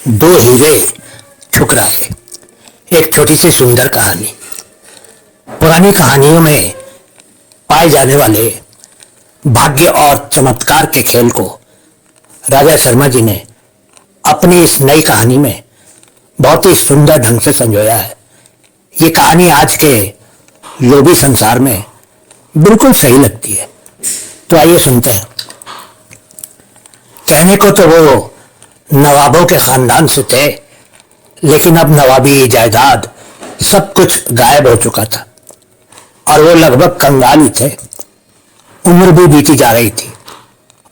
दो हीरे ठुकराए। एक छोटी सी सुंदर कहानी। पुरानी कहानियों में पाए जाने वाले भाग्य और चमत्कार के खेल को राजा शर्मा जी ने अपनी इस नई कहानी में बहुत ही सुंदर ढंग से संजोया है। ये कहानी आज के लोभी संसार में बिल्कुल सही लगती है। तो आइए सुनते हैं। कहने को तो वो नवाबों के खानदान से थे, लेकिन अब नवाबी जायदाद सब कुछ गायब हो चुका था और वो लगभग कंगाल ही थे। उम्र भी बीती जा रही थी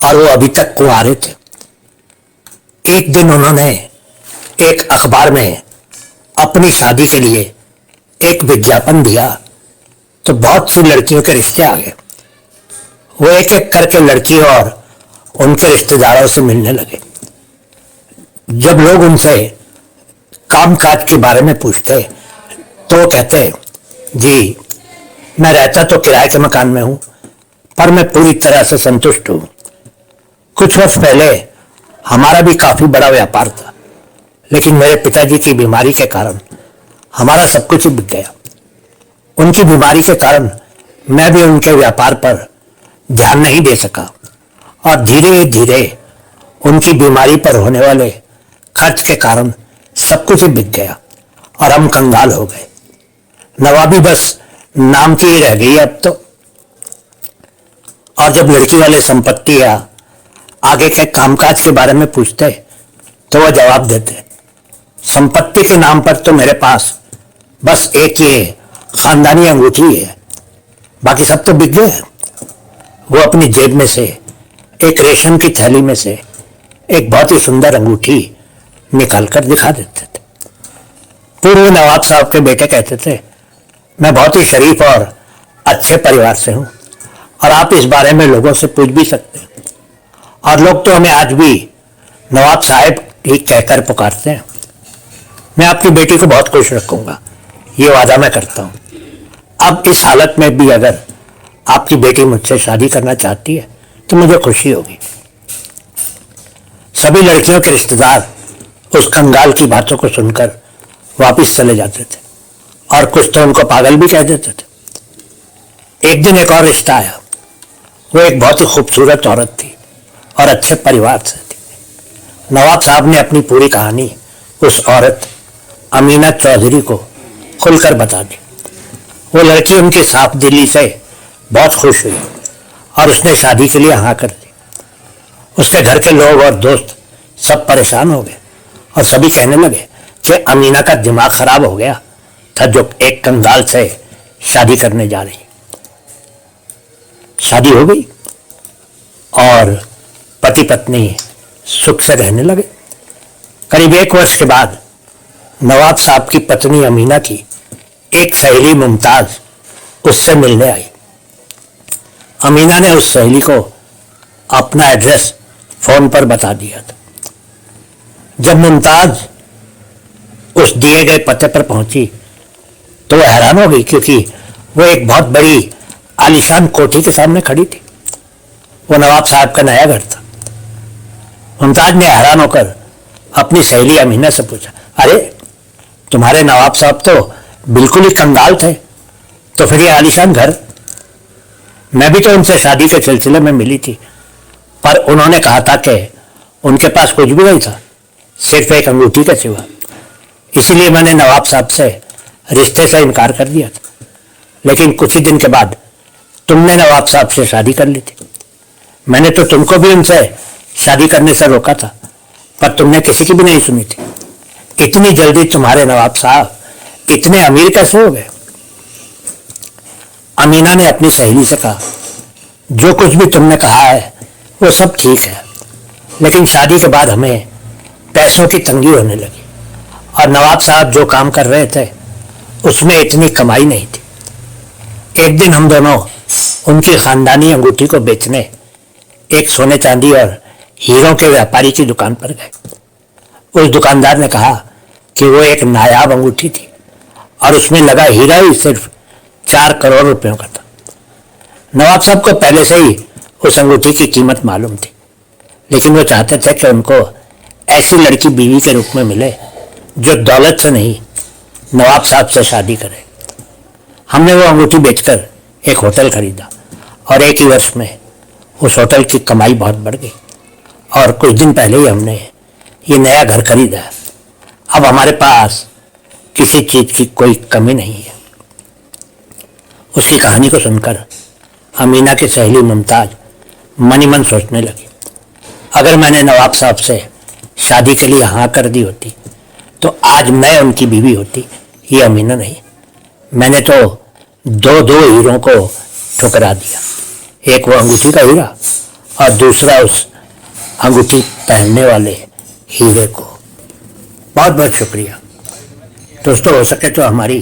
और वो अभी तक कुंवारे थे। एक दिन उन्होंने एक अखबार में अपनी शादी के लिए एक विज्ञापन दिया तो बहुत सी लड़कियों के रिश्ते आ गए। वो एक एक करके लड़की और उनके रिश्तेदारों से मिलने लगे। जब लोग उनसे कामकाज के बारे में पूछते तो वो कहते, जी मैं रहता तो किराए के मकान में हूं, पर मैं पूरी तरह से संतुष्ट हूं। कुछ वर्ष पहले हमारा भी काफी बड़ा व्यापार था, लेकिन मेरे पिताजी की बीमारी के कारण हमारा सब कुछ बिक गया। उनकी बीमारी के कारण मैं भी उनके व्यापार पर ध्यान नहीं दे सका और धीरे धीरे उनकी बीमारी पर होने वाले खर्च के कारण सब कुछ ही बिक गया और हम कंगाल हो गए। नवाबी बस नाम की ही रह गई अब तो। और जब लड़की वाले संपत्ति या आगे के कामकाज के बारे में पूछते तो वह जवाब देते, संपत्ति के नाम पर तो मेरे पास बस एक ही खानदानी अंगूठी है, बाकी सब तो बिक गए। वो अपनी जेब में से एक रेशम की थैली में से एक बहुत ही सुंदर अंगूठी निकालकर दिखा देते थे। पूर्व नवाब साहब के बेटे कहते थे, मैं बहुत ही शरीफ और अच्छे परिवार से हूं और आप इस बारे में लोगों से पूछ भी सकते हैं, और लोग तो हमें आज भी नवाब साहब ही कहकर पुकारते हैं। मैं आपकी बेटी को बहुत खुश रखूंगा, ये वादा मैं करता हूं। अब इस हालत में भी अगर आपकी बेटी मुझसे शादी करना चाहती है तो मुझे खुशी होगी। सभी लड़कियों के रिश्तेदार उस कंगाल की बातों को सुनकर वापस चले जाते थे और कुछ तो उनको पागल भी कह देते थे। एक दिन एक और रिश्ता आया। वो एक बहुत ही खूबसूरत औरत थी और अच्छे परिवार से थी। नवाब साहब ने अपनी पूरी कहानी उस औरत अमीना चौधरी को खुलकर बता दी। वो लड़की उनकी साफ दिली से बहुत खुश हुई और उसने शादी के लिए हाँ कर दी। उसके घर के लोग और दोस्त सब परेशान हो गए और सभी कहने लगे कि अमीना का दिमाग खराब हो गया था जो एक कंगाल से शादी करने जा रही। शादी हो गई और पति पत्नी सुख से रहने लगे। करीब एक वर्ष के बाद नवाब साहब की पत्नी अमीना की एक सहेली मुमताज उससे मिलने आई। अमीना ने उस सहेली को अपना एड्रेस फोन पर बता दिया था। जब मुमताज उस दिए गए पते पर पहुंची तो वह हैरान हो गई, क्योंकि वो एक बहुत बड़ी आलीशान कोठी के सामने खड़ी थी। वो नवाब साहब का नया घर था। मुमताज ने हैरान होकर अपनी सहेली अमीना से पूछा, अरे तुम्हारे नवाब साहब तो बिल्कुल ही कंगाल थे, तो फिर ये आलीशान घर? मैं भी तो उनसे शादी के सिलसिले में मिली थी, पर उन्होंने कहा था कि उनके पास कुछ भी नहीं था, सिर्फ एक अंगूठी के सिवा। इसीलिए मैंने नवाब साहब से रिश्ते से इनकार कर दिया था। लेकिन कुछ ही दिन के बाद तुमने नवाब साहब से शादी कर ली थी। मैंने तो तुमको भी उनसे शादी करने से रोका था, पर तुमने किसी की भी नहीं सुनी थी। इतनी जल्दी तुम्हारे नवाब साहब इतने अमीर कैसे हो गए? अमीना ने अपनी सहेली से कहा, जो कुछ भी तुमने कहा है वो सब ठीक है, लेकिन शादी के बाद हमें पैसों की तंगी होने लगी और नवाब साहब जो काम कर रहे थे उसमें इतनी कमाई नहीं थी। एक दिन हम दोनों उनकी खानदानी अंगूठी को बेचने एक सोने चांदी और हीरों के व्यापारी की दुकान पर गए। उस दुकानदार ने कहा कि वो एक नायाब अंगूठी थी और उसमें लगा हीरा ही सिर्फ 4 करोड़ रुपयों का था। नवाब साहब को पहले से ही उस अंगूठी की कीमत मालूम थी, लेकिन वो चाहते थे कि उनको ऐसी लड़की बीवी के रूप में मिले जो दौलत से नहीं, नवाब साहब से शादी करे। हमने वो अंगूठी बेचकर एक होटल खरीदा और एक ही वर्ष में उस होटल की कमाई बहुत बढ़ गई और कुछ दिन पहले ही हमने ये नया घर खरीदा। अब हमारे पास किसी चीज की कोई कमी नहीं है। उसकी कहानी को सुनकर अमीना की सहेली मुमताज मनी मन सोचने लगी, अगर मैंने नवाब साहब से शादी के लिए हाँ कर दी होती तो आज मैं उनकी बीवी होती, ये अमीना नहीं। मैंने तो दो दो हीरों को ठुकरा दिया, एक वो अंगूठी का हीरा और दूसरा उस अंगूठी पहनने वाले हीरे को। बहुत बहुत शुक्रिया दोस्तों। हो सके तो हमारी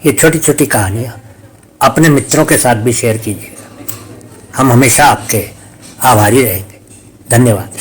ये छोटी छोटी कहानियाँ अपने मित्रों के साथ भी शेयर कीजिएगा। हम हमेशा आपके आभारी रहेंगे। धन्यवाद।